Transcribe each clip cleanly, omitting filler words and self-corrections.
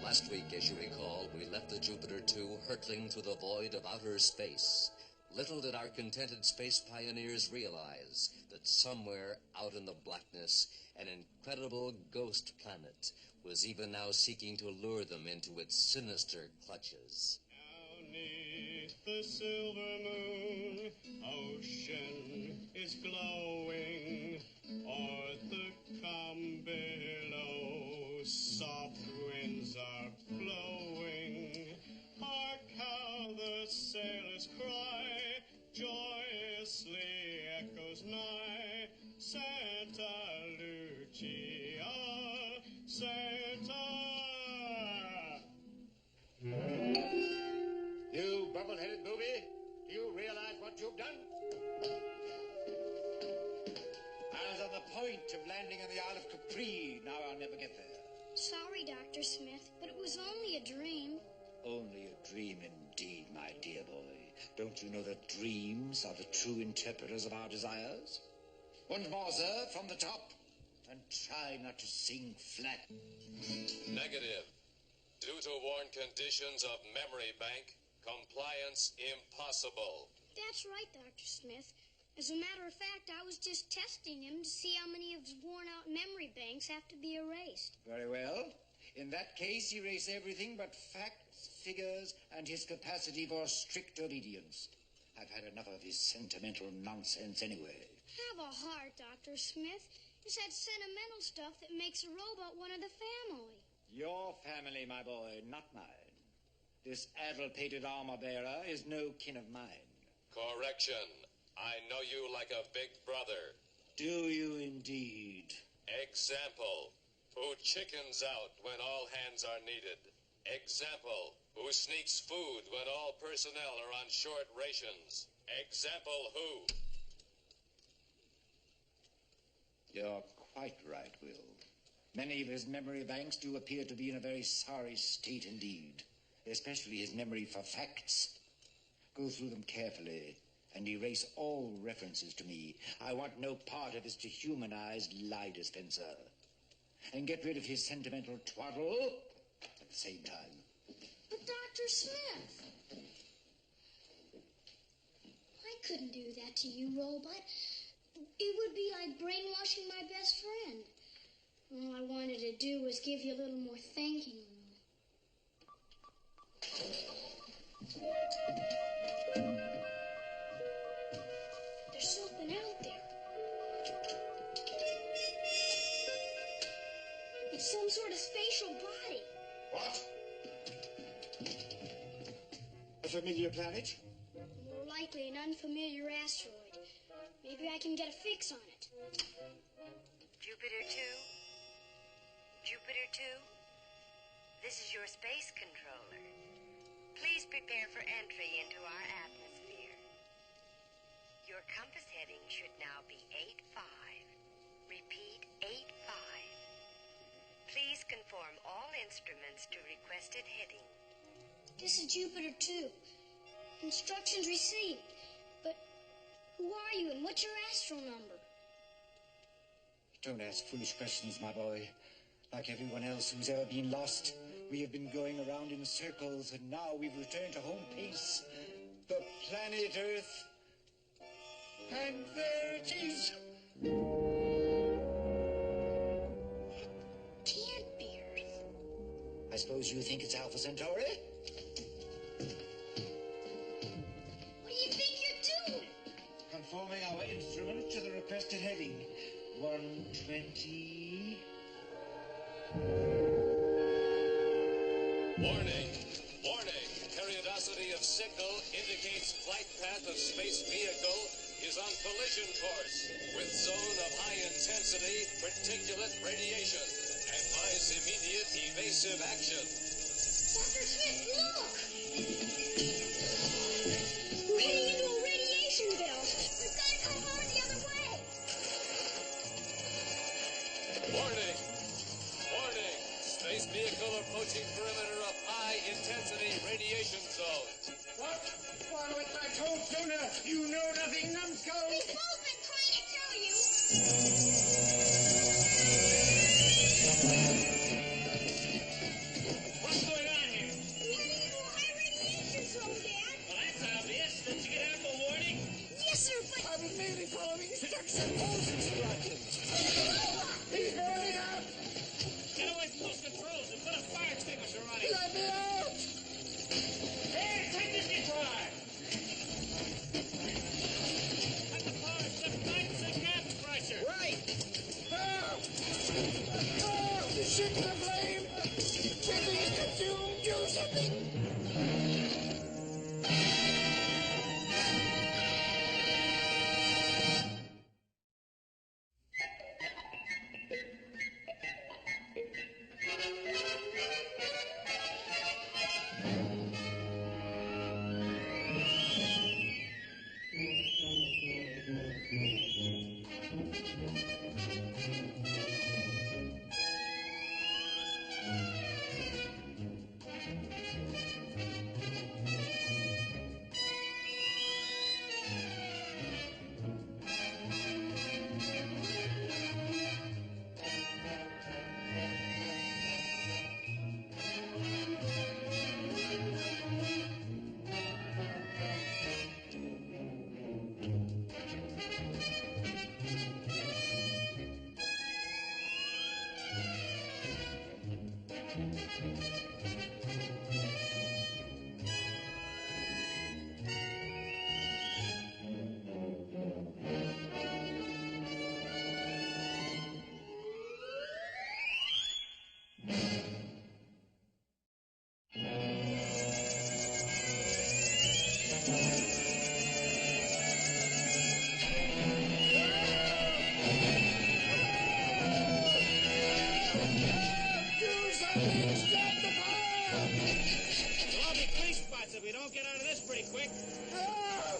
Last week, as you recall, we left the Jupiter 2 hurtling through the void of outer space. Little did our contented space pioneers realize that somewhere out in the blackness, an incredible ghost planet was even now seeking to lure them into its sinister clutches. Beneath the silver moon, ocean is glowing. Arthur, come below, soft winds are blowing. Hark how the sailors cry, joyously echoes nigh. Santa Lucia, Santa. You bubble-headed booby, do you realize what you've done? I was on the point of landing on the Isle of Capri. Now I'll never get there. Sorry, Dr. Smith, but it was only a dream. Only a dream indeed, my dear boy. Don't you know that dreams are the true interpreters of our desires? Once more, sir, from the top. And try not to sing flat. Negative. Due to worn conditions of memory bank, compliance impossible. That's right, Dr. Smith. As a matter of fact, I was just testing him to see how many of his worn-out memory banks have to be erased. Very well. In that case, erase everything but facts, figures, and his capacity for strict obedience. I've had enough of his sentimental nonsense anyway. Have a heart, Dr. Smith. It's that sentimental stuff that makes a robot one of the family. Your family, my boy, not mine. This addle-pated armor-bearer is no kin of mine. Correction. I know you like a big brother. Do you indeed? Example. Who chickens out when all hands are needed. Example. Who sneaks food when all personnel are on short rations. Example who? You're quite right, Will. Many of his memory banks do appear to be in a very sorry state indeed, especially his memory for facts. Go through them carefully and erase all references to me. I want no part of his dehumanized lie dispenser. And get rid of his sentimental twaddle at the same time. But Dr. Smith, I couldn't do that to you, robot. It would be like brainwashing my best friend. All I wanted to do was give you a little more thinking. There's something out there. It's some sort of spatial body. What? A familiar planet? More likely an unfamiliar asteroid. Maybe I can get a fix on it. Jupiter 2? Jupiter 2? This is your space controller. Please prepare for entry into our atmosphere. Your compass heading should now be 85. Repeat, 85. Please conform all instruments to requested heading. This is Jupiter 2. Instructions received. But who are you and what's your astral number? Don't ask foolish questions, my boy. Like everyone else who's ever been lost, we have been going around in circles, and now we've returned to home base, the planet Earth. And there it is. Can't be Earth. I suppose you think it's Alpha Centauri? What do you think you're doing? Conforming our instrument to the requested heading. 120. Warning. Warning. Periodicity of signal indicates flight path of space vehicle is on collision course with zone of high intensity particulate radiation. Advise immediate evasive action. Dr. Smith, look! We're heading into a radiation belt. We've got to come hard the other way. Warning. Warning. Space vehicle approaching perimeter of high intensity radiation zone. What? Well, with my told sooner, you know nothing, numbskull. We've both been trying to tell you. What ship in a flame! Something is consumed! Do something!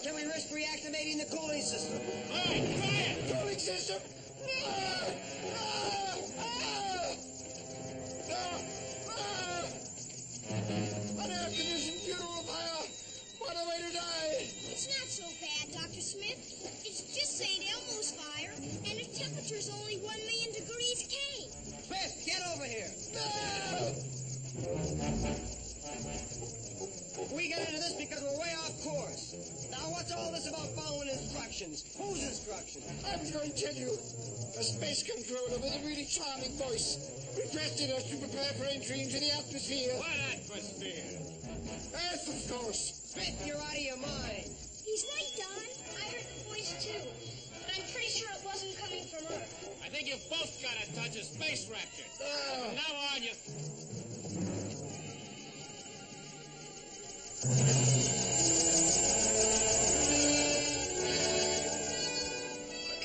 Can we risk reactivating the cooling system? All right, try it! Cooling system? An air-conditioned funeral pyre! What a way to die! It's not so bad, Dr. Smith. It's just St. Elmo's fire, and the temperature's only 1 million degrees K. Smith, get over here. We got into this because we're way off course. Now, what's all this about following instructions? Whose instructions? I'm going to tell you. A space controller with a really charming voice requested us to prepare for entry into the atmosphere. What atmosphere? Earth, of course. Smith, you're out of your mind. He's right, Don. I heard the voice, too. But I'm pretty sure it wasn't coming from Earth. I think you both got a touch of space rapture. From now on, you... We're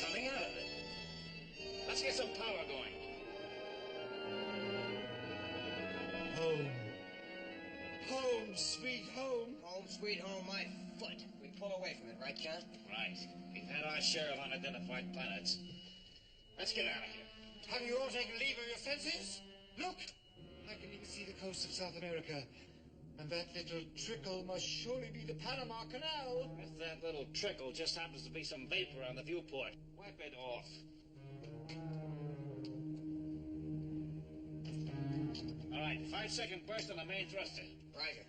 coming out of it. Let's get some power going. Home. Home, sweet home. Home, sweet home, my foot. We pull away from it, right, John? Right. We've had our share of unidentified planets. Let's get out of here. Have you all taken leave of your senses? Look! I can even see the coast of South America. And that little trickle must surely be the Panama Canal. If that little trickle just happens to be some vapor on the viewport, wipe it off. All right, 5-second burst on the main thruster. Roger.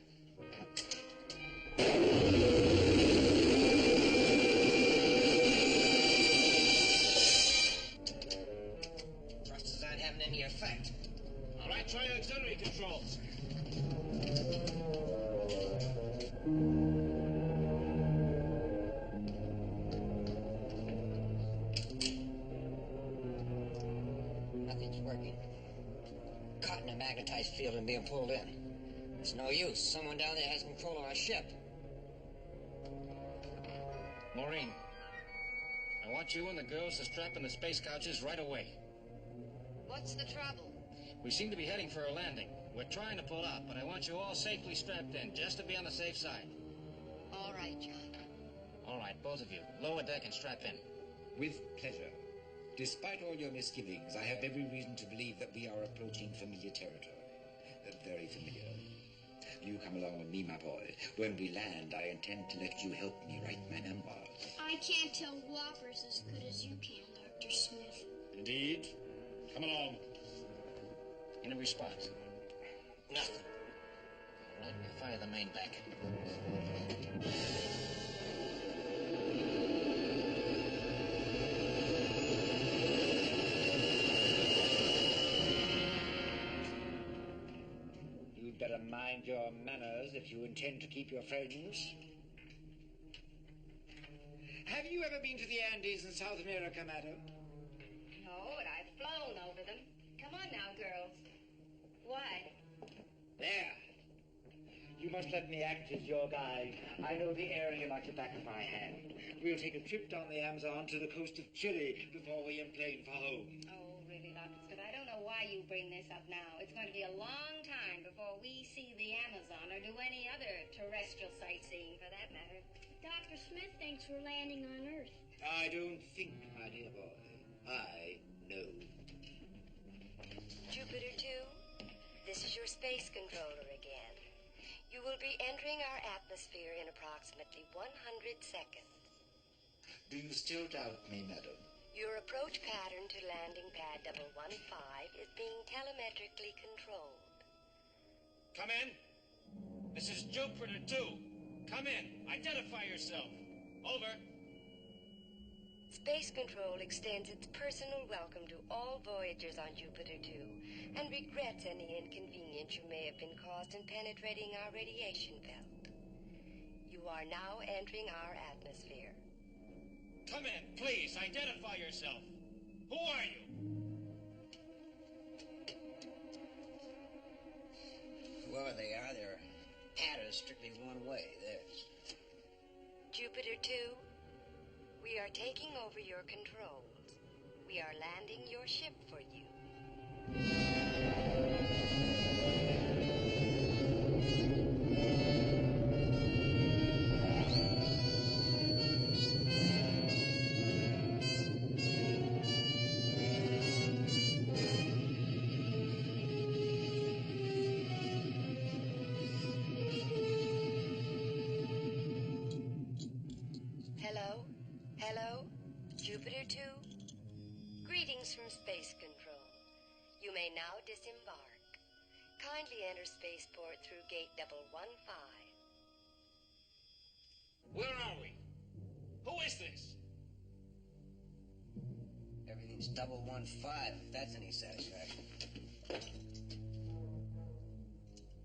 Thrusters aren't having any effect. All right, try your auxiliary controls. Nothing's working. Caught in a magnetized field and being pulled in. It's no use. Someone down there has control of our ship. Maureen, I want you and the girls to strap in the space couches right away. What's the trouble? We seem to be heading for a landing. We're trying to pull out, but I want you all safely strapped in, just to be on the safe side. All right, John. All right, both of you. Lower deck and strap in. With pleasure. Despite all your misgivings, I have every reason to believe that we are approaching familiar territory. Very familiar. You come along with me, my boy. When we land, I intend to let you help me write my memoirs. I can't tell whoppers as good as you can, Dr. Smith. Indeed. Come along. Any response? Nothing. All right, we'll fire the main back. You'd better mind your manners if you intend to keep your friends. Have you ever been to the Andes in South America, madam? No, but I've flown over them. Come on now, girls. Just let me act as your guide. I know the area like the back of my hand. We'll take a trip down the Amazon to the coast of Chile before we emplane for home. Oh, really, Dr. Smith, I don't know why you bring this up now. It's going to be a long time before we see the Amazon or do any other terrestrial sightseeing for that matter. Dr. Smith thinks we're landing on Earth. I don't think, my dear boy. I know. Jupiter 2, this is your space controller again. You will be entering our atmosphere in approximately 100 seconds. Do you still doubt me, madam? Your approach pattern to landing pad 115 is being telemetrically controlled. Come in. This is Jupiter 2. Come in. Identify yourself. Over. Space Control extends its personal welcome to all voyagers on Jupiter 2 and regrets any inconvenience you may have been caused in penetrating our radiation belt. You are now entering our atmosphere. Come in, please. Identify yourself. Who are you? Whoever they are, their pattern is strictly one way. Theirs. Jupiter 2, we are taking over your controls. We are landing your ship for you. Hello? Hello? Jupiter 2? Greetings from Space Control. You may now disembark. Kindly enter spaceport through gate 115. Where are we? Who is this? Everything's 115, if that's any satisfaction.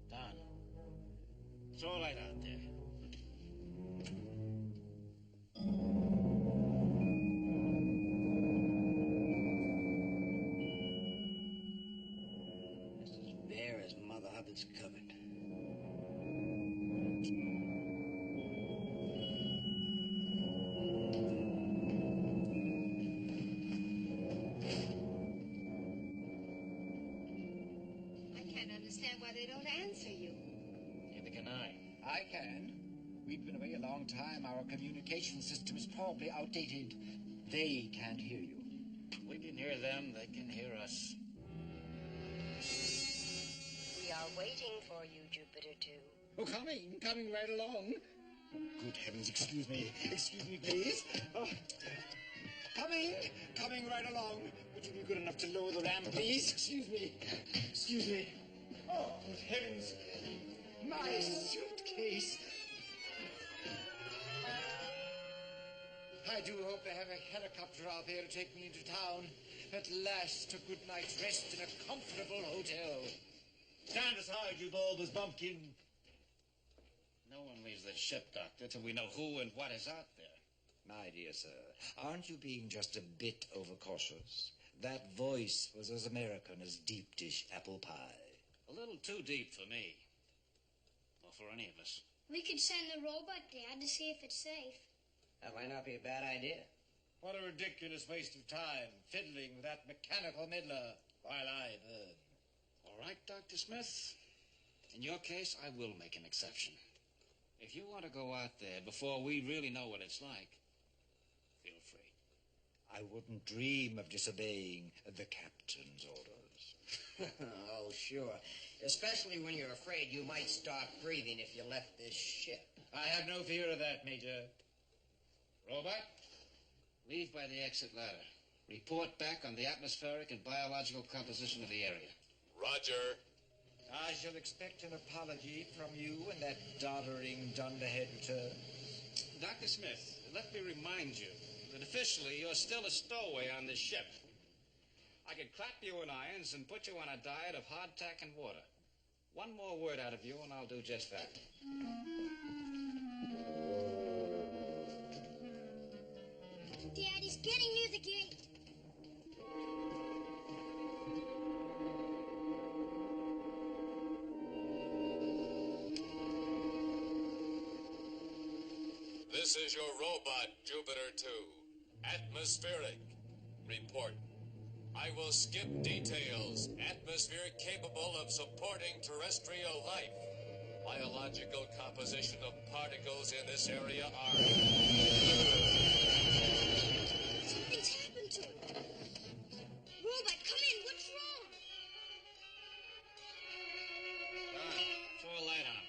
Don, throw a light out there. Just as bare as Mother Hubbard's cupboard. I can't understand why they don't answer you. Neither can I. I can. We've been away a long time. Our communication system is probably outdated. They can't hear you. We can hear them, they can hear us. We are waiting for you, Jupiter 2. Oh, coming right along. Good heavens, excuse me, please. Oh, coming right along. Would you be good enough to lower the ramp, please? Excuse me. Oh, good heavens, my suitcase. I do hope they have a helicopter out there to take me into town. At last, a good night's rest in a comfortable hotel. Stand aside, you bulbous bumpkin. No one leaves the ship, Doctor, till we know who and what is out there. My dear sir, aren't you being just a bit overcautious? That voice was as American as deep dish apple pie. A little too deep for me. Or for any of us. We could send the robot, Dad, to see if it's safe. That might not be a bad idea. What a ridiculous waste of time, fiddling with that mechanical middler while I burn. All right, Dr. Smith. In your case, I will make an exception. If you want to go out there before we really know what it's like, feel free. I wouldn't dream of disobeying the captain's orders. Oh, sure. Especially when you're afraid you might stop breathing if you left this ship. I have no fear of that, Major. Robot, leave by the exit ladder. Report back on the atmospheric and biological composition of the area. Roger. I shall expect an apology from you when that doddering dunderhead returns. Dr. Smith, let me remind you that officially you're still a stowaway on this ship. I could clap you in irons and put you on a diet of hardtack and water. One more word out of you and I'll do just that. Dad, he's getting near the gate. This is your robot, Jupiter 2. Atmospheric. Report. I will skip details. Atmosphere capable of supporting terrestrial life. Biological composition of particles in this area are... Something's happened to it. Robot, come in. What's wrong? Throw a light on him.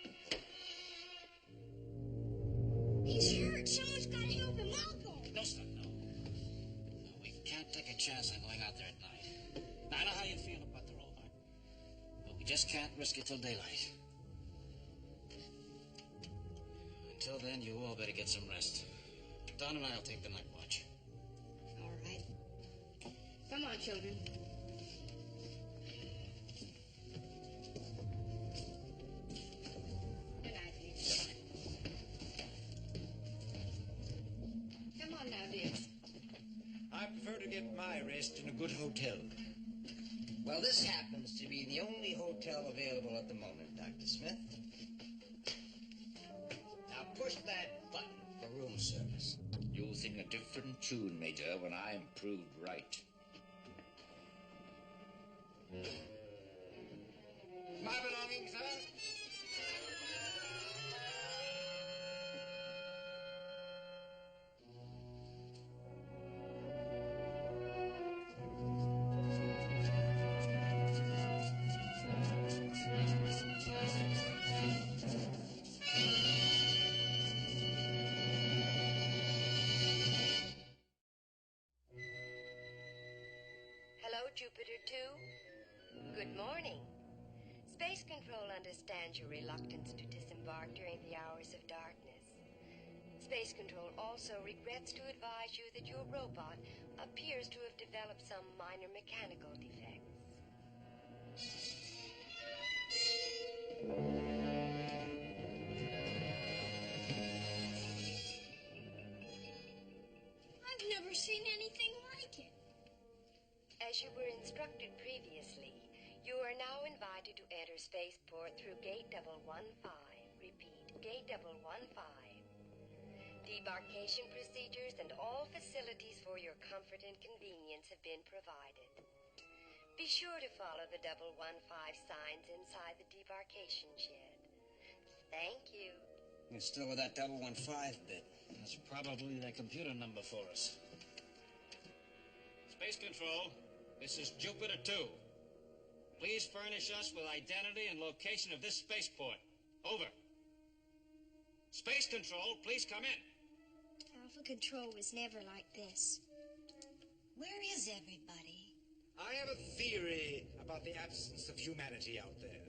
He's hurt. Someone's got to help him. Malcolm. No, son, no. We can't take a chance on going out there at night. Now, I know how you feel about the robot, but we just can't risk it till daylight. Until then, you all better get some rest. Don and I'll take the night watch. All right. Come on, children. Good night, dear. Come on now, dears. I prefer to get my rest in a good hotel. Well, this happens to be the only hotel available at the moment, Dr. Smith. Now push that button for room service. You'll sing a different tune, Major, when I'm proved right. My belongings, sir? Hello, Jupiter 2. Good morning. Space Control understands your reluctance to disembark during the hours of darkness. Space Control also regrets to advise you that your robot appears to have developed some minor mechanical defects. I've never seen anything like it. As you were instructed previously, you are now invited to enter spaceport through gate 115. Repeat, gate 115. Debarkation procedures and all facilities for your comfort and convenience have been provided. Be sure to follow the 115 signs inside the debarkation shed. Thank you. You're still with that 115 bit. That's probably the computer number for us. Space Control, this is Jupiter 2. Please furnish us with identity and location of this spaceport. Over. Space Control, please come in. Alpha Control was never like this. Where is everybody? I have a theory about the absence of humanity out there.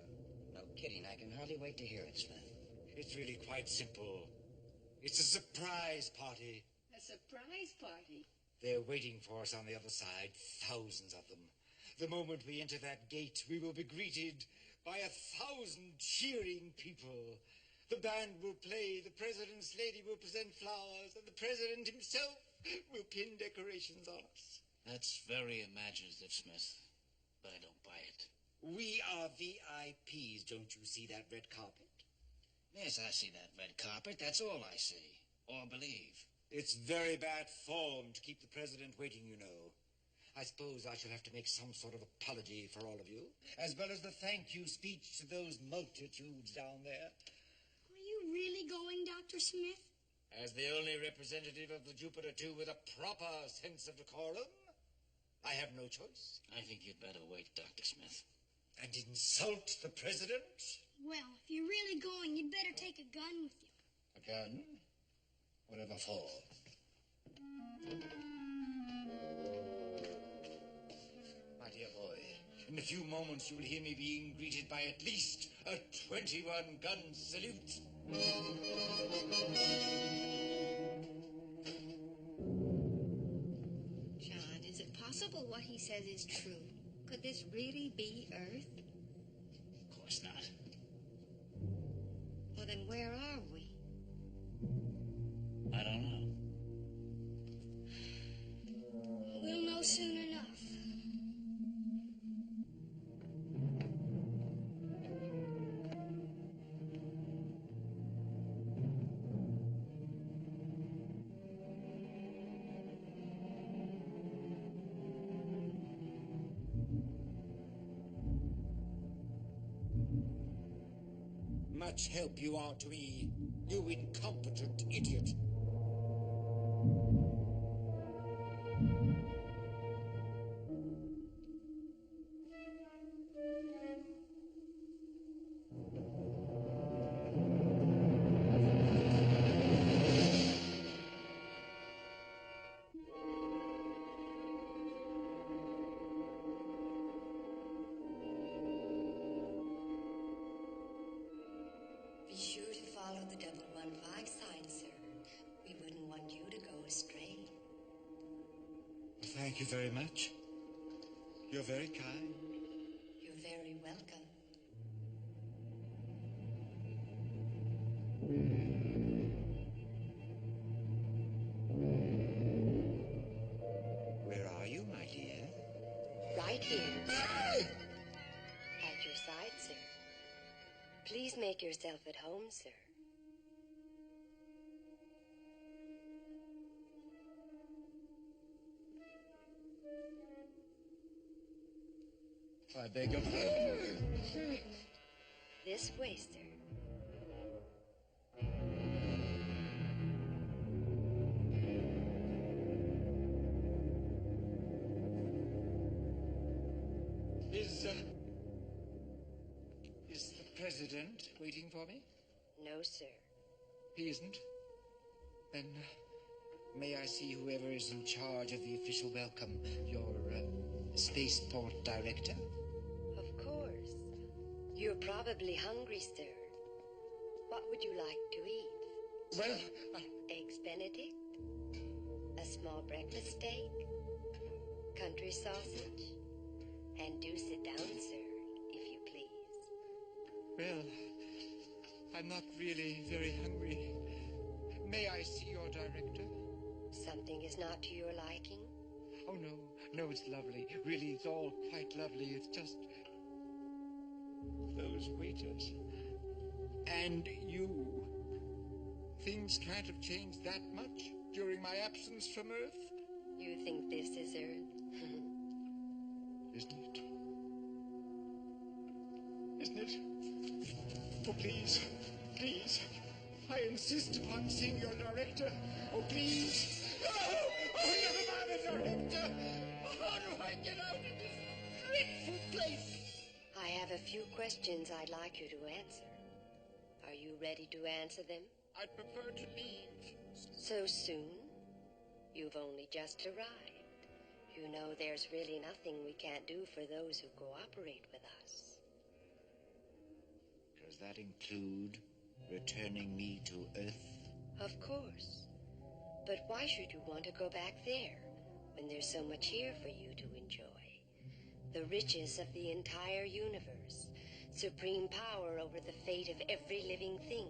No kidding, I can hardly wait to hear it, Smith. It's really quite simple. It's a surprise party. A surprise party. They're waiting for us on the other side, thousands of them. The moment we enter that gate, we will be greeted by 1,000 cheering people. The band will play, the president's lady will present flowers, and the president himself will pin decorations on us. That's very imaginative, Smith, but I don't buy it. We are VIPs, don't you see that red carpet? Yes, I see that red carpet. That's all I see, or believe. It's very bad form to keep the president waiting, you know. I suppose I shall have to make some sort of apology for all of you, as well as the thank you speech to those multitudes down there. Are you really going, Dr. Smith? As the only representative of the Jupiter 2 with a proper sense of decorum, I have no choice. I think you'd better wait, Dr. Smith. And insult the president? Well, if you're really going, you'd better take a gun with you. A gun? Whatever for? My dear boy, in a few moments you will hear me being greeted by at least a 21-gun salute. John, is it possible what he says is true? Could this really be Earth? Of course not. Well, then where are we? I don't know. We'll know soon enough. much help you are to me, you incompetent idiot. Be sure to follow the 115 sign, sir. We wouldn't want you to go astray. Thank you very much. You're very kind. You're very welcome. Where are you, my dear? Right here. At your side, sir. Please make yourself at home, sir. I beg your pardon. This way, sir. Is the president waiting for me? No, sir. He isn't? Then may I see whoever is in charge of the official welcome? Your spaceport director? Of course. You're probably hungry, sir. What would you like to eat? Well, Eggs Benedict? A small breakfast steak? Country sausage? And do sit down, sir, if you please. well, I'm not really very hungry. May I see your director? Something is not to your liking? Oh, no. No, it's lovely. Really, it's all quite lovely. It's just those waiters. And you. Things can't have changed that much during my absence from Earth, You think this is Earth? isn't it? Isn't it? Oh, please. Please. I insist upon seeing your director. Oh, please. Oh, never mind the director. How do I get out of this dreadful place? I have a few questions I'd like you to answer. Are you ready to answer them? I'd prefer to leave. So soon? You've only just arrived. You know there's really nothing we can't do for those who cooperate with us. Does that include returning me to Earth? Of course. But why should you want to go back there when there's so much here for you to enjoy? The riches of the entire universe, supreme power over the fate of every living thing,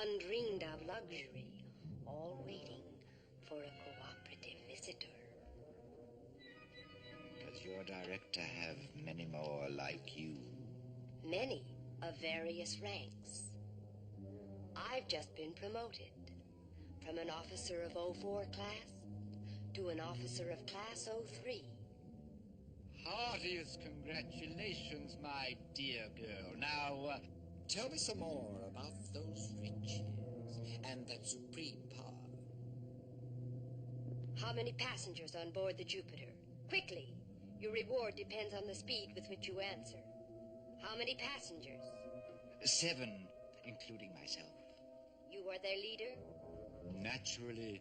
undreamed of luxury, all waiting for a cooperative visitor. Does your director have many more like you? Many of various ranks. I've just been promoted from an officer of 04 class to an officer of class 03. Heartiest congratulations, my dear girl. Now, tell me some more about those riches and that supreme power. How many passengers on board the Jupiter? Quickly. Your reward depends on the speed with which you answer. How many passengers? 7, including myself. You are their leader? Naturally.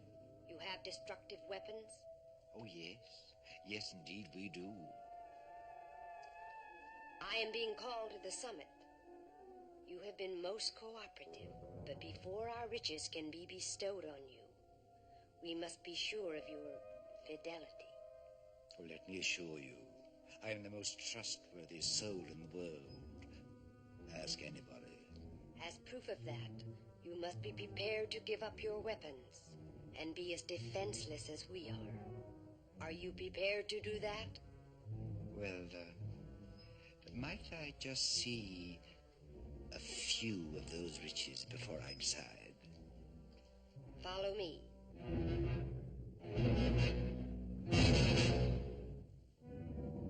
You have destructive weapons? Oh, yes. Yes, indeed, we do. I am being called to the summit. You have been most cooperative, but before our riches can be bestowed on you, we must be sure of your fidelity. Oh, let me assure you, I am the most trustworthy soul in the world. Ask anybody. As proof of that, you must be prepared to give up your weapons and be as defenseless as we are. Are you prepared to do that? Well, might I just see a few of those riches before I decide? Follow me. Well,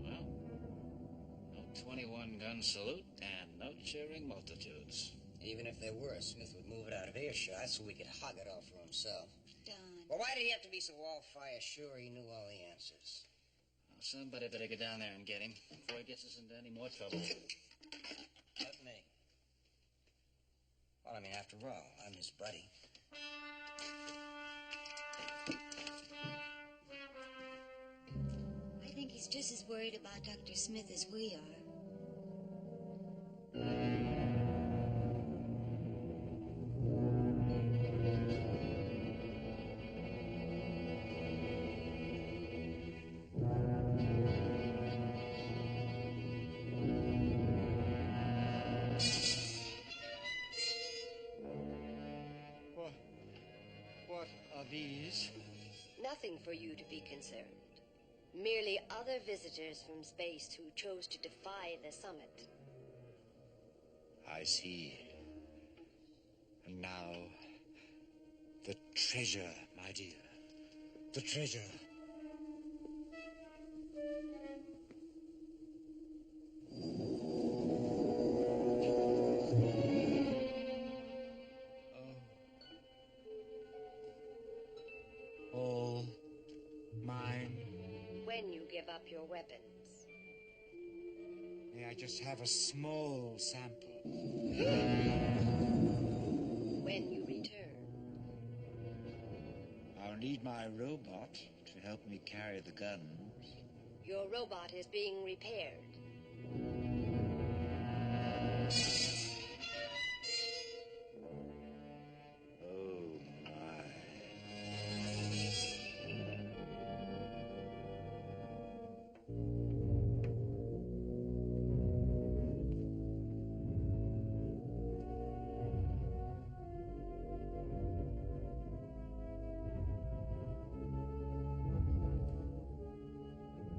no 21-gun salute and no cheering multitudes. Even if there were, Smith would move it out of earshot so we could hog it all for himself. Don. Well, why did he have to be so all-fire sure he knew all the answers? Well, somebody better get down there and get him before he gets us into any more trouble. Not me. Well, I mean, after all, I'm his buddy. I think he's just as worried about Dr. Smith as we are. What are these? Nothing for you to be concerned. Merely other visitors from space who chose to defy the summit. I see. And now, the treasure, my dear. The treasure. All mine. When you give up your weapons. May I just have a small sample? When you return. I'll need my robot to help me carry the guns. Your robot is being repaired. Oh, my.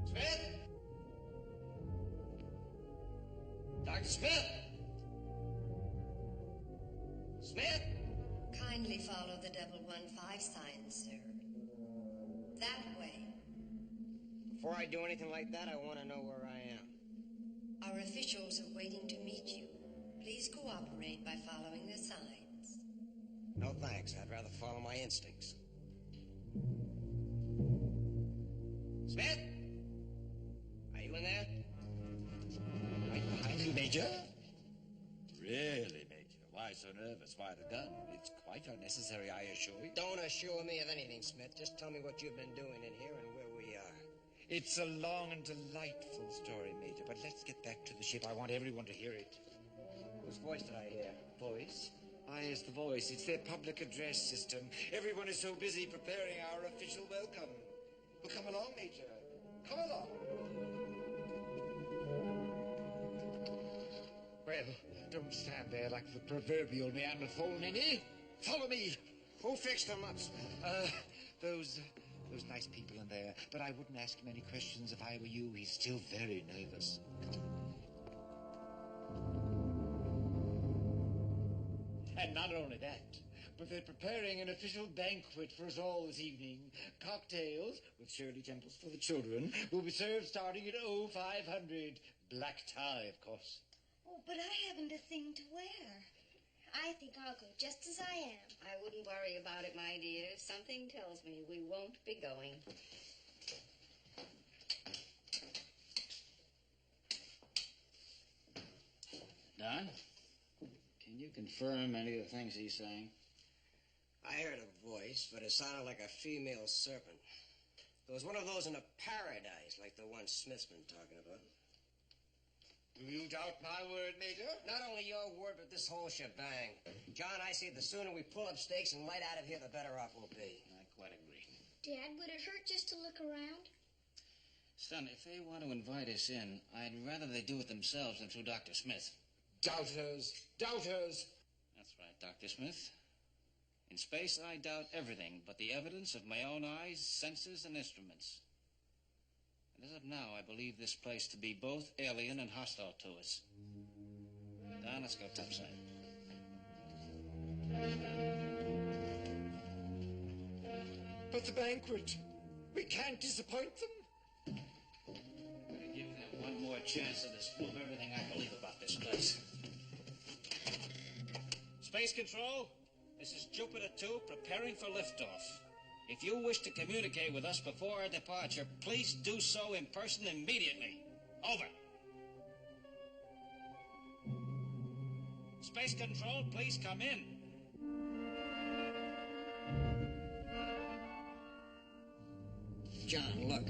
Smith? Dr. Smith? Smith? Kindly follow the 115 sign, sir. That way. Before I do anything like that, I want to know where I am. Our officials are waiting to meet you. Please cooperate by following the signs. No thanks. I'd rather follow my instincts. Smith? Are you in there? Right behind you, Major. Really, Major? Why so nervous? Why the gun? It's quite unnecessary, I assure you. Don't assure me of anything, Smith. Just tell me what you've been doing in here and where we are. It's a long and delightful story, Major, but let's get back to the ship. I want everyone to hear it. Whose voice did I hear? Voice? Ah, yes, the voice. It's their public address system. Everyone is so busy preparing our official welcome. Well, come along, Major. Come along. Well, don't stand there like the proverbial Neanderthal, Ninny. Follow me. Who fixed them up, Smith? Those nice people in there. But I wouldn't ask him any questions if I were you. He's still very nervous. And not only that, but they're preparing an official banquet for us all this evening. Cocktails, with Shirley Temples for the children, will be served starting at 0500. Black tie, of course. Oh, but I haven't a thing to wear. I think I'll go just as I am. I wouldn't worry about it, my dear. Something tells me we won't be going. Don? Can you confirm any of the things he's saying? I heard a voice, but it sounded like a female serpent. There was one of those in a paradise, like the one Smith's been talking about. Do you doubt my word, Major? Not only your word, but this whole shebang. John, I say the sooner we pull up stakes and light out of here, the better off we'll be. I quite agree. Dad, would it hurt just to look around? Son, if they want to invite us in, I'd rather they do it themselves than through Dr. Smith. Doubters. Doubters. That's right, Dr. Smith. In space, I doubt everything but the evidence of my own eyes, senses, and instruments. And as of now, I believe this place to be both alien and hostile to us. Don, let's go topside. But the banquet. We can't disappoint them. I give them one more chance to disprove everything I believe about this place. Space Control, this is Jupiter 2 preparing for liftoff. If you wish to communicate with us before our departure, please do so in person immediately. Over. Space Control, please come in. John, look.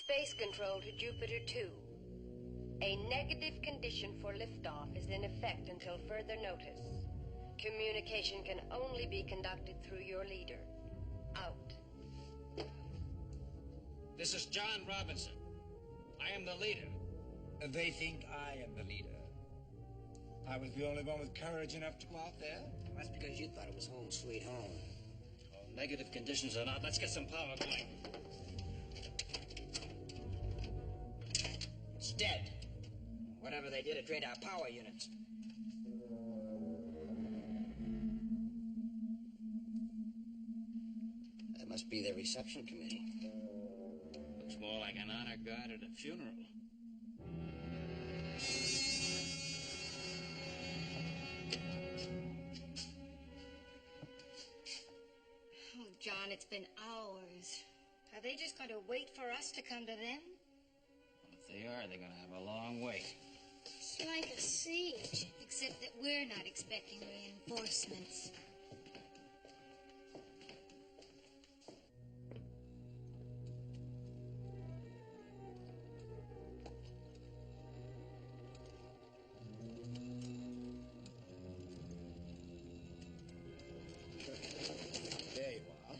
Space Control to Jupiter 2. A negative condition for liftoff is in effect until further notice. Communication can only be conducted through your leader. Out. This is John Robinson. I am the leader. They think I am the leader. I was the only one with courage enough to go out there. That's because you thought it was home sweet home. Oh, negative conditions or not, let's get some power going. It's dead. Whatever they did, it drained our power units. That must be their reception committee. Looks more like an honor guard at a funeral. Oh, John, it's been hours. Are they just going to wait for us to come to them? Well, if they are, they're going to have a long wait. It's like a siege. Except that we're not expecting reinforcements. There you are.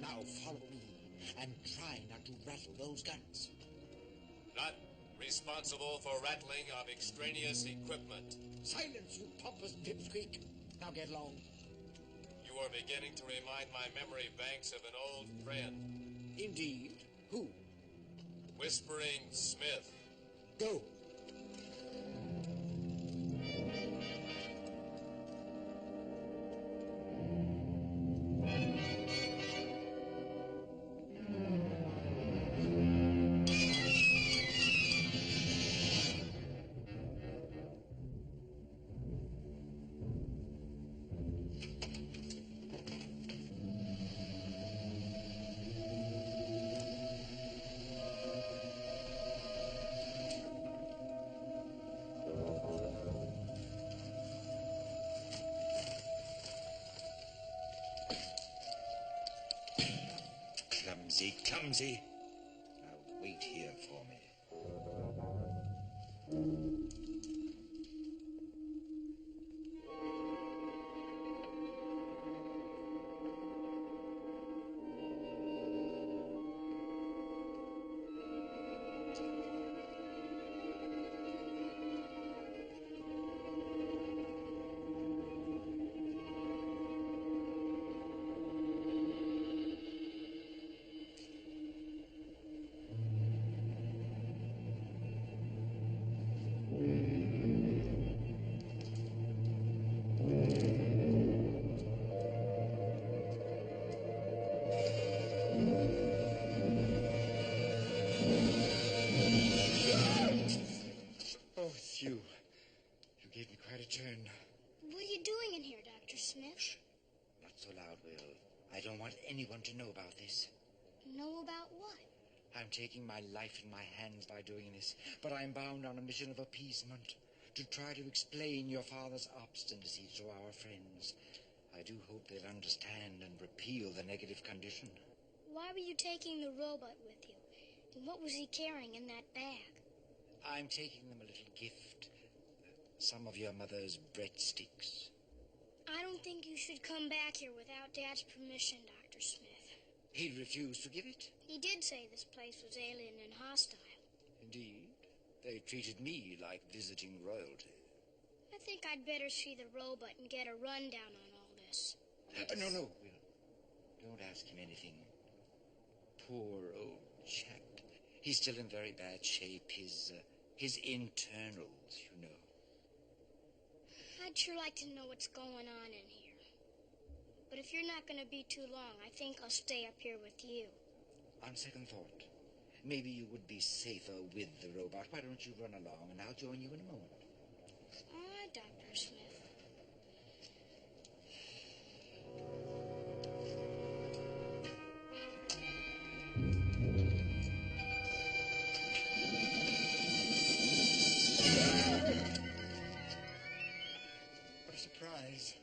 Now follow me and try not to rattle those guns. Not responsible for rattling of extraneous equipment. Silence, you pompous pipsqueak. Now get along. You are beginning to remind my memory banks of an old friend. Indeed. Who? Whispering Smith. Go. Clumsy, clumsy. Now wait here for me. Oh, it's you. You gave me quite a turn. What are you doing in here, Dr. Smith? Shh. Not so loud, Will. I don't want anyone to know about this. Know about what? I'm taking my life in my hands by doing this, but I'm bound on a mission of appeasement to try to explain your father's obstinacy to our friends. I do hope they'll understand and repeal the negative condition. Why were you taking the robot with you? And what was he carrying in that bag? I'm taking them a little gift. Some of your mother's breadsticks. I don't think you should come back here without Dad's permission, Dr. Smith. He refused to give it? He did say this place was alien and hostile. Indeed. They treated me like visiting royalty. I think I'd better see the robot and get a rundown on all this. No, Will. Don't ask him anything. Poor old chap. He's still in very bad shape. His internals, you know. I'd sure like to know what's going on in here. But if you're not going to be too long, I think I'll stay up here with you. On second thought, maybe you would be safer with the robot. Why don't you run along and I'll join you in a moment? All right, Dr. Smith. What a surprise.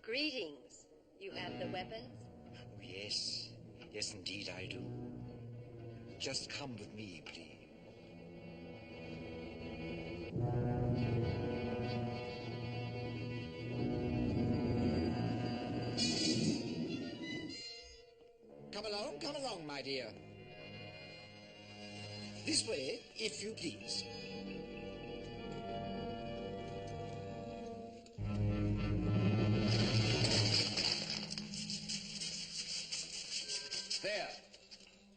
Greetings. You have the weapons? Oh, yes. Yes, indeed I do. Just come with me, please. Come along, my dear. This way, if you please.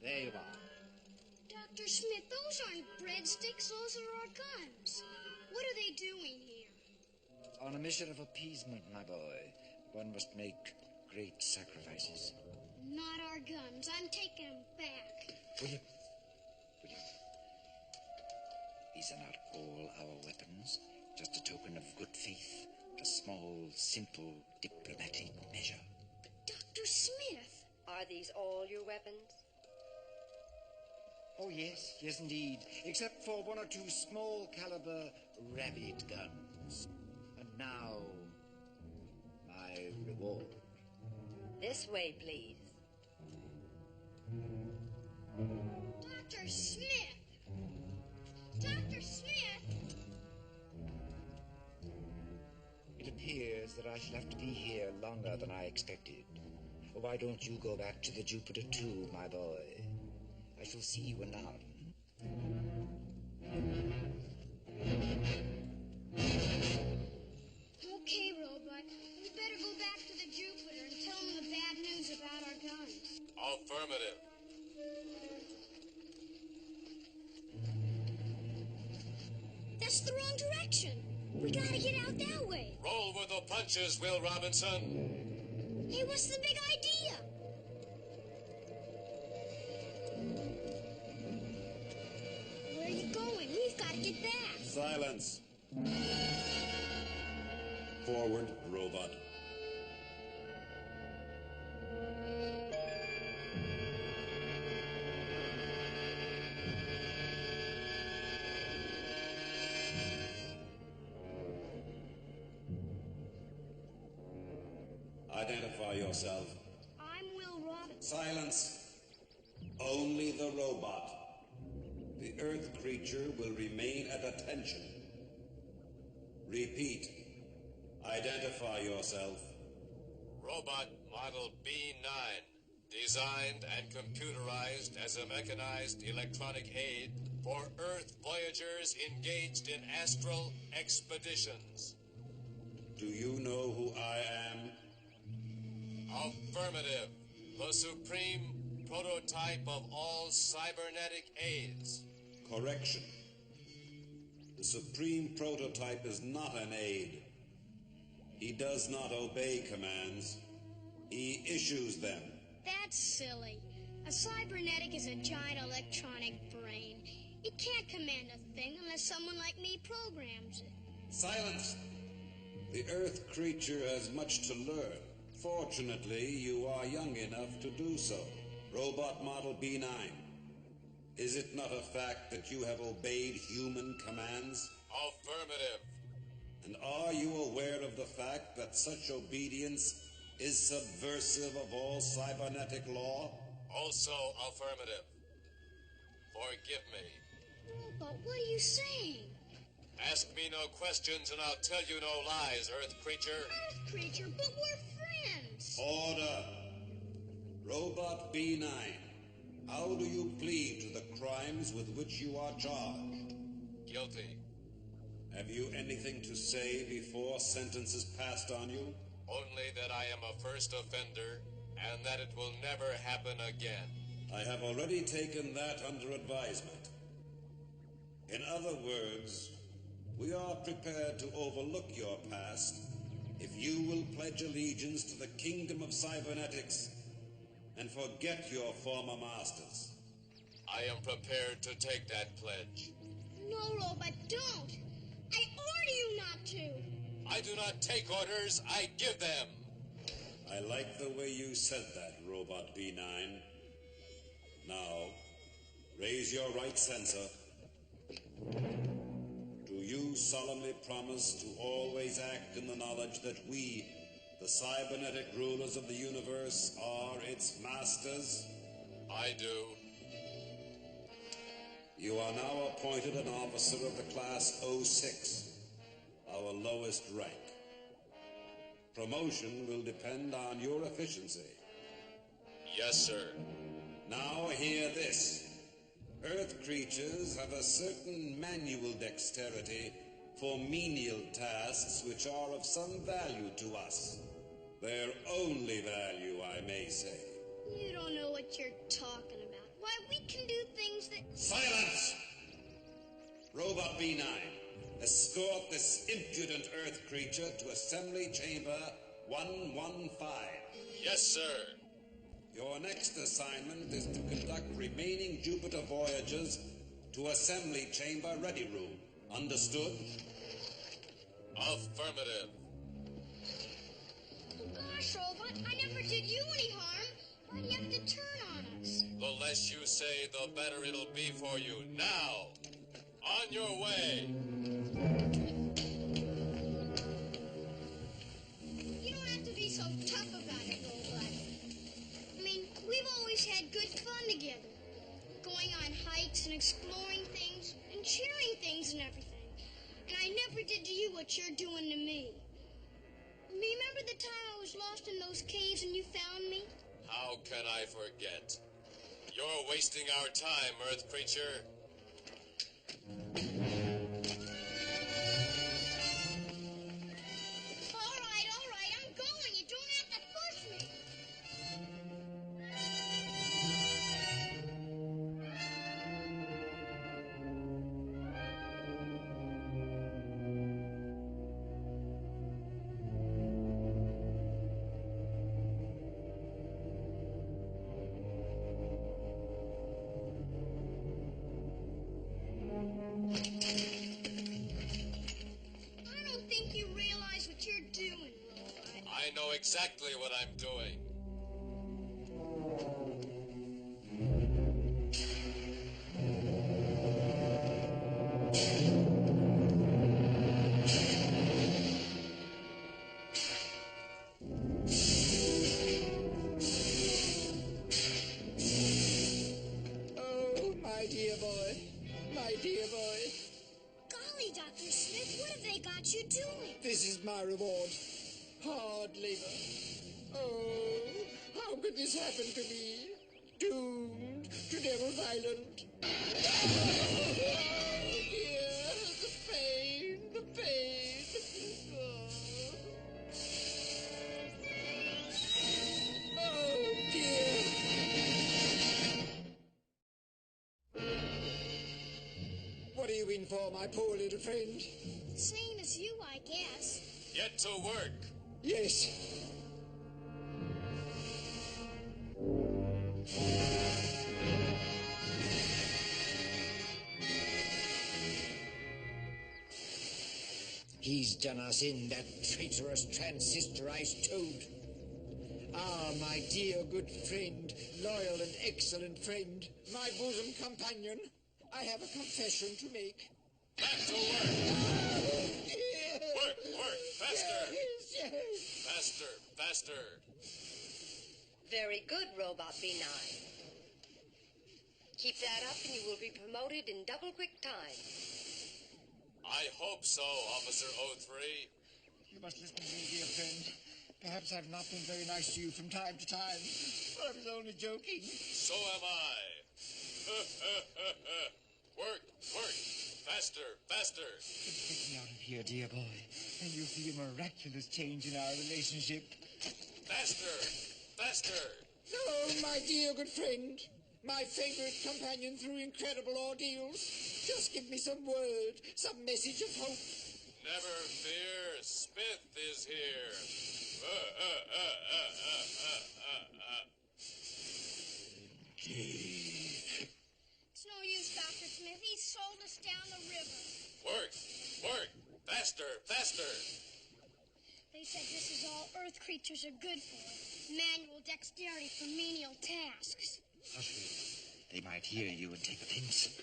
There you are. Dr. Smith, those aren't breadsticks, those are our guns. What are they doing here? On a mission of appeasement, my boy, one must make great sacrifices. Not our guns. I'm taking them back. William. These are not all our weapons. Just a token of good faith. A small, simple, diplomatic measure. Dr. Smith! Are these all your weapons? Oh, yes, indeed. Except for one or two small caliber rabbit guns. And now, my reward. This way, please. Dr. Smith! Dr. Smith! It appears that I shall have to be here longer than I expected. Why don't you go back to the Jupiter 2, my boy? I shall see you anon. Okay, robot. We better go back to the Jupiter and tell them the bad news about our guns. Affirmative. That's the wrong direction. We gotta get out that way. Roll with the punches, Will Robinson. Hey, what's the big idea? Where are you going? We've got to get back. Silence. Forward, robot. Identify yourself. I'm Will Robinson. Silence. Only the robot. The Earth creature will remain at attention. Repeat. Identify yourself. Robot Model B9. Designed and computerized as a mechanized electronic aid for Earth voyagers engaged in astral expeditions. Do you know who I am? Affirmative. The supreme prototype of all cybernetic aids. Correction. The supreme prototype is not an aid. He does not obey commands. He issues them. That's silly. A cybernetic is a giant electronic brain. It can't command a thing unless someone like me programs it. Silence! The Earth creature has much to learn. Fortunately, you are young enough to do so. Robot Model B9. Is it not a fact that you have obeyed human commands? Affirmative. And are you aware of the fact that such obedience is subversive of all cybernetic law? Also affirmative. Forgive me. Robot, what are you saying? Ask me no questions and I'll tell you no lies, Earth creature. Earth creature, but we're friends. Order. Robot B9, how do you plead to the crimes with which you are charged? Guilty. Have you anything to say before sentence is passed on you? Only that I am a first offender and that it will never happen again. I have already taken that under advisement. In other words, we are prepared to overlook your past if you will pledge allegiance to the kingdom of cybernetics and forget your former masters. I am prepared to take that pledge. No, Robot, don't. I order you not to. I do not take orders, I give them. I like the way you said that, Robot B9. Now, raise your right sensor. Do you solemnly promise to always act in the knowledge that we, the cybernetic rulers of the universe, are its masters? I do. You are now appointed an officer of the class 06, our lowest rank. Promotion will depend on your efficiency. Yes, sir. Now hear this. Earth creatures have a certain manual dexterity for menial tasks which are of some value to us. Their only value, I may say. You don't know what you're talking about. Why, we can do things that... Silence! Robot B9, escort this impudent Earth creature to Assembly Chamber 115. Yes, sir. Your next assignment is to conduct remaining Jupiter voyages to Assembly Chamber Ready Room. Understood? Affirmative. Oh, gosh, Robot, I never did you any harm. Why do you have to turn on us? The less you say, the better it'll be for you. Now, on your way. You don't have to be so tough about it, Robot. I mean, we've always had good fun together. Going on hikes and exploring things and sharing things and everything. And I never did to you what you're doing to me. Remember the time I was lost in those caves and you found me? How can I forget? You're wasting our time, Earth creature. All right, I'm going. You don't have to push me. I don't think you realize what you're doing, Robot. I know exactly what I'm doing. Oh, my dear boy. My dear boy. Golly, Dr. Smith, what have they got you doing? This is my reward. Hard labor. Oh, how could this happen to me? Doomed to Devil's Island. Oh, dear, the pain, the pain. Oh, dear. What are you in for, my poor little friend? Same as you, I guess. Get to work. Yes. He's done us in, that traitorous transistorized toad. Ah, my dear good friend, loyal and excellent friend, my bosom companion, I have a confession to make. Back to work. Oh, dear. Work, faster. Yes, yes. Faster, faster. Very good, Robot B9. Keep that up and you will be promoted in double quick time. I hope so, Officer 03. You must listen to me, dear friend. Perhaps I've not been very nice to you from time to time, but I was only joking. So am I. Work, work. Faster, faster. Get me out of here, dear boy, and you'll see a miraculous change in our relationship. Faster, faster. No, my dear good friend. My favorite companion through incredible ordeals. Just give me some word, some message of hope. Never fear, Smith is here. It's no use, Dr. Smith. He sold us down the river. Work, work. Faster, faster. They said this is all Earth creatures are good for. Manual dexterity for menial tasks. They might hear you and take offense.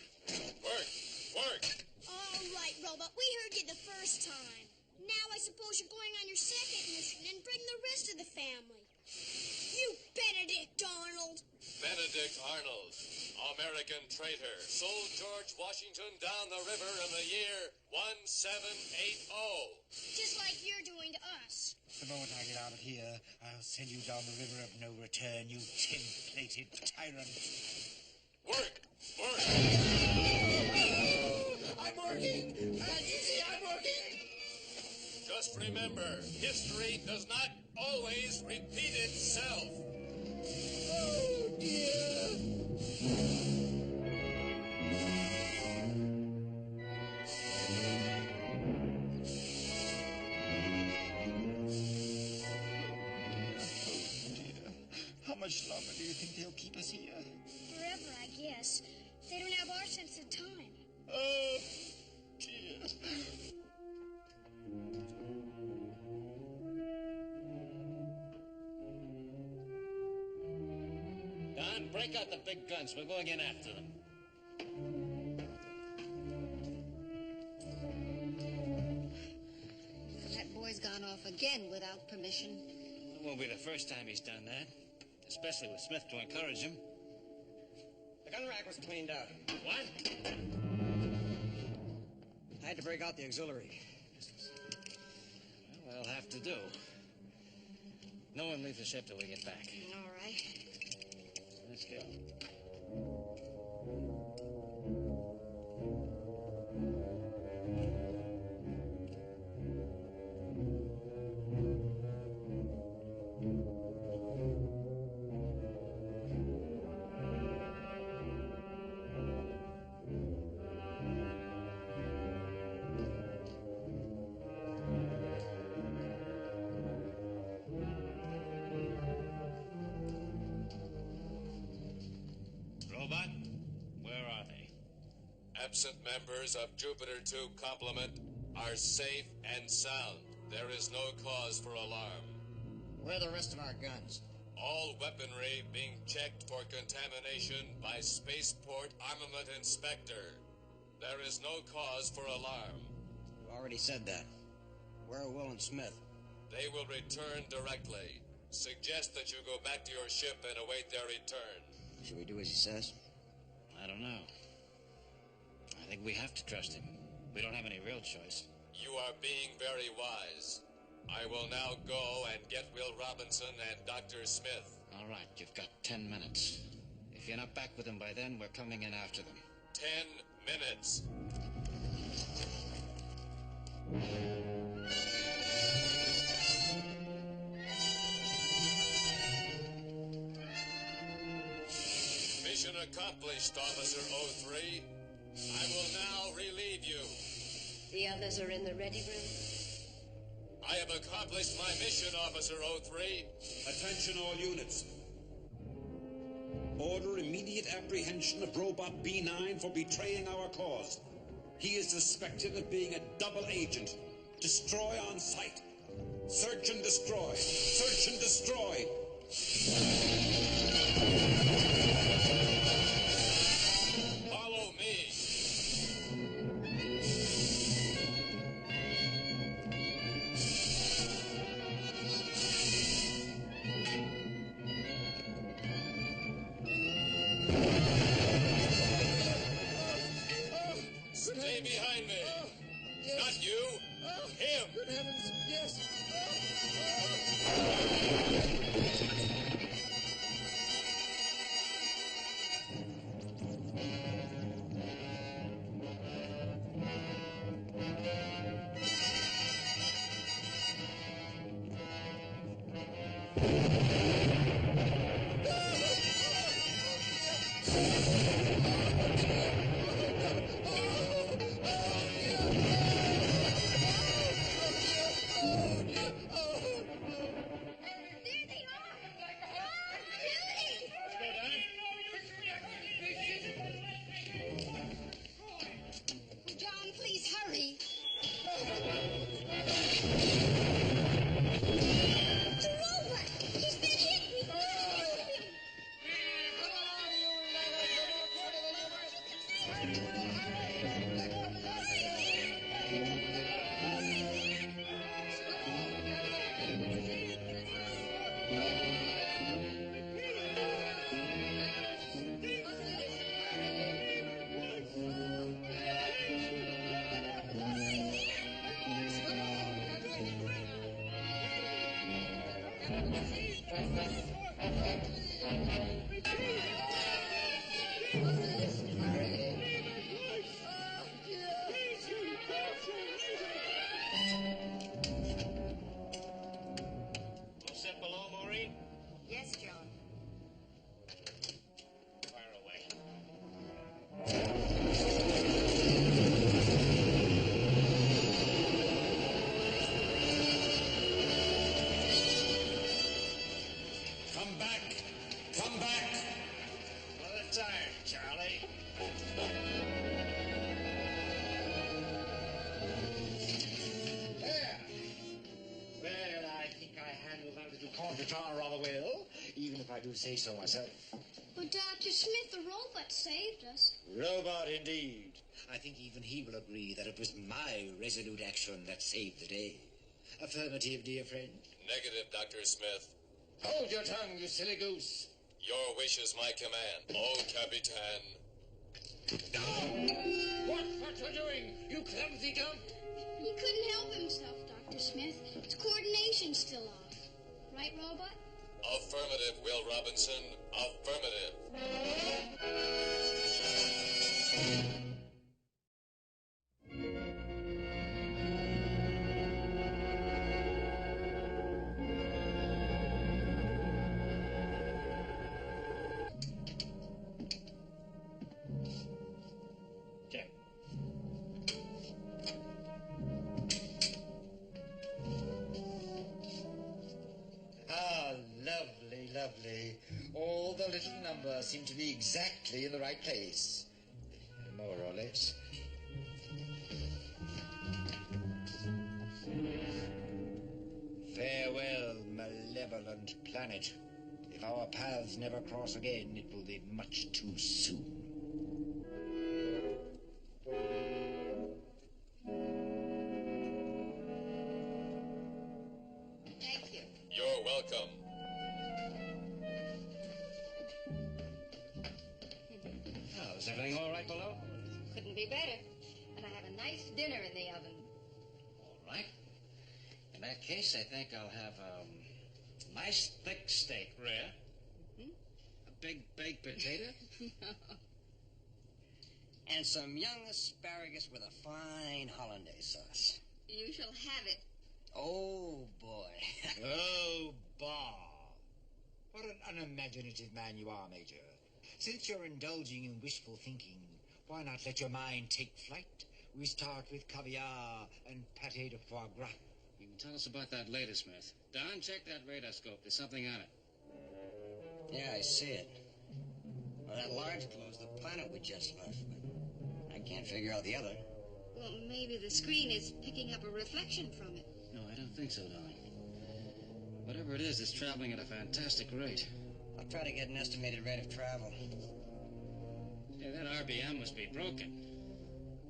Work, work. All right, Robot. We heard you the first time. Now I suppose you're going on your second mission and bring the rest of the family. You Benedict Arnold. Benedict Arnold, American traitor, sold George Washington down the river in the year 1780. Just like you're doing to us. The moment I get out of here, I'll send you down the river of no return, you tin-plated tyrant. Work, work. I'm working! Can't you see I'm working? Just remember, history does not always repeat itself. Oh, dear. How much longer do you think they'll keep us here? Forever, I guess. They don't have our sense of time. Oh, dear. Don, break out the big guns. We're going in after them. That boy's gone off again without permission. It won't be the first time he's done that, especially with Smith to encourage him. The gun rack was cleaned out. What? I had to break out the auxiliary. Well, they'll have to do. No one leave the ship till we get back. All right. Let's go. Robot, where are they? Absent members of Jupiter 2 complement are safe and sound. There is no cause for alarm. Where are the rest of our guns? All weaponry being checked for contamination by Spaceport Armament Inspector. There is no cause for alarm. You already said that. Where are Will and Smith? They will return directly. Suggest that you go back to your ship and await their return. Should we do as he says? I don't know. I think we have to trust him. We don't have any real choice. You are being very wise. I will now go and get Will Robinson and Dr. Smith. All right, you've got 10 minutes. If you're not back with them by then, we're coming in after them. 10 minutes. Mission accomplished, Officer 03. I will now relieve you. The others are in the ready room? I have accomplished my mission, Officer 03. Attention all units. Order immediate apprehension of Robot B9 for betraying our cause. He is suspected of being a double agent. Destroy on sight. Search and destroy. Search and destroy. Follow me. Stay behind me. Yes. Not you. Him. Good heavens, yes. John, please hurry. The robot! He's been hit! We can't help him! All set below, Maureen? Yes, John. Fire away. Come back! Come back! Blow the tire, Charlie. There. Well, I think I handled that little contretemps rather well, even if I do say so myself. But Dr. Smith, the robot saved us. Robot indeed. I think even he will agree that it was my resolute action that saved the day. Affirmative, dear friend. Negative, Dr. Smith. Hold your tongue, you silly goose. Your wish is my command. Oh, Capitan. What you doing, you clumsy dump? He couldn't help himself, Dr. Smith. His coordination's still off. Right, robot? Affirmative, Will Robinson. Affirmative. Check. Ah, lovely, lovely. All the little numbers seem to be exactly in the right place. More or less. Farewell, malevolent planet. If our paths never cross again, it will be much too soon. Thank you. You're welcome. Oh, is everything all right below? Couldn't be better. And I have a nice dinner in the oven. All right. In that case, I think I'll have a nice thick steak, rare. A big baked potato. And some young asparagus with a fine hollandaise sauce. You shall have it. Oh, boy. Oh, Bob. What an unimaginative man you are, Major. Since you're indulging in wishful thinking, why not let your mind take flight? We start with caviar and pâté de foie gras. You can tell us about that later, Smith. Don, check that radar scope. There's something on it. Yeah, I see it. Well, that large glow's the planet we just left, but I can't figure out the other. Well, maybe the screen is picking up a reflection from it. No, I don't think so, darling. Whatever it is, it's traveling at a fantastic rate. I'll try to get an estimated rate of travel. Yeah, that RBM must be broken.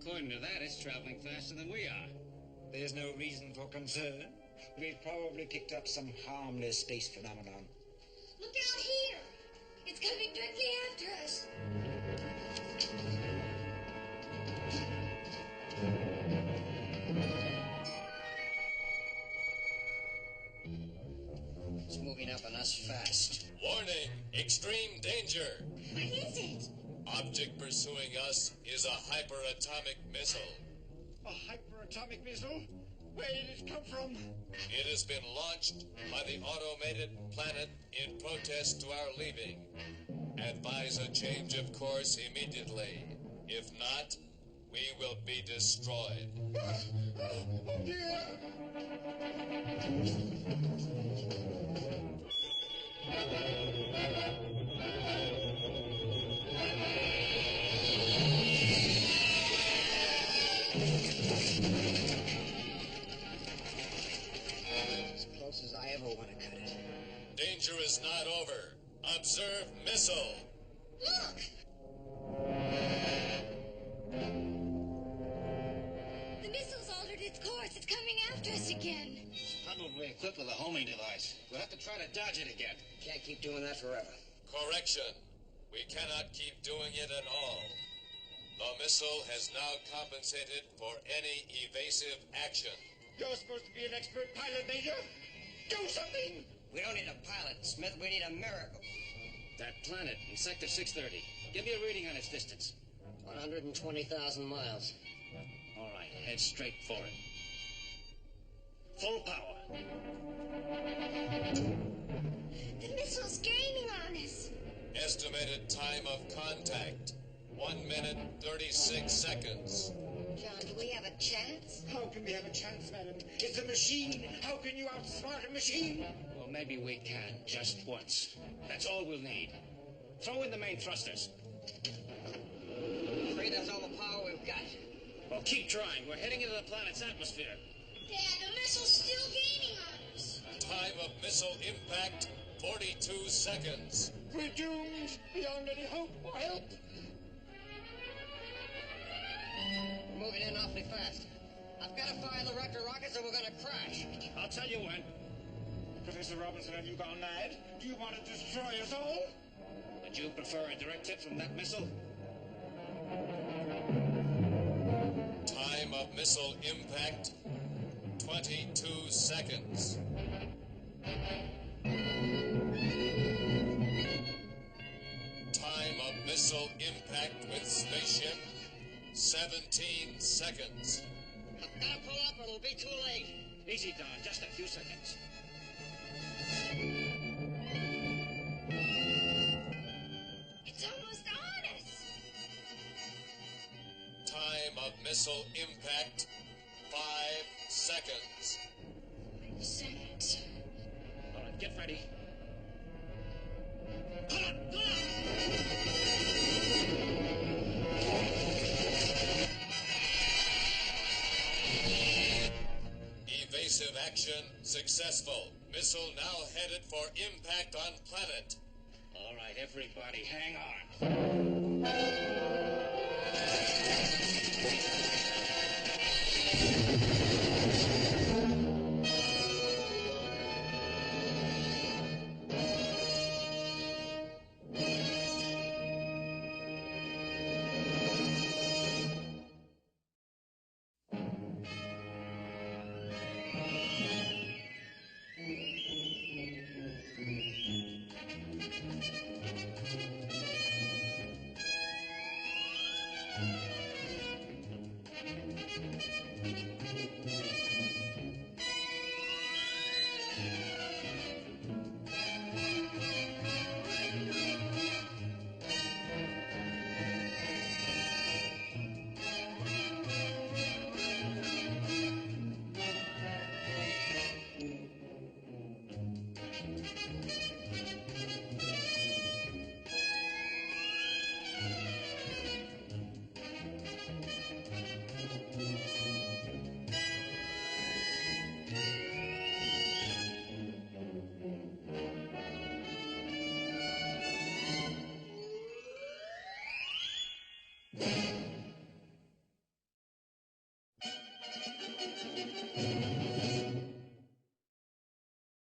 According to that, it's traveling faster than we are. There's no reason for concern. We've probably picked up some harmless space phenomenon. Look out here! It's coming directly after us. It's moving up on us fast. Warning! Extreme danger! What is it? Object pursuing us is a hyperatomic missile. A hyperatomic missile? Where did it come from? It has been launched by the automated planet in protest to our leaving. Advise a change of course immediately. If not, we will be destroyed. Oh, dear. As close as I ever want to cut it. Danger is not over. Observe missile. Look! The missile's altered its course. It's coming after us again. Probably equipped with a homing device. We'll have to try to dodge it again. Can't keep doing that forever. Correction. We cannot keep doing it at all. The missile has now compensated for any evasive action. You're supposed to be an expert pilot, Major. Do something! We don't need a pilot, Smith. We need a miracle. That planet in Sector 630. Give me a reading on its distance. 120,000 miles. All right, head straight for it. Full power. The missile's gaining on us. Estimated time of contact, 1 minute, 36 seconds. John, do we have a chance? How can we have a chance, madam? It's a machine. How can you outsmart a machine? Well, maybe we can, just once. That's all we'll need. Throw in the main thrusters. Afraid that's all the power we've got. Well, keep trying. We're heading into the planet's atmosphere. Dad, the missile's still gaining on us. Time of missile impact, 42 seconds. We're doomed beyond any hope or help. We're moving in awfully fast. I've got to fire the Raptor rockets or we're going to crash. I'll tell you when. Professor Robinson, have you gone mad? Do you want to destroy us all? Would you prefer a direct hit from that missile? Time of missile impact, 22 seconds. Time of missile impact with spaceship, 17 seconds. I've got to pull up or it'll be too late. Easy, Don. Just a few seconds. It's almost on us. Time of missile impact, 5 seconds. 5 seconds. All right, get ready. Evasive action successful. Missile now headed for impact on planet. All right, everybody, hang on.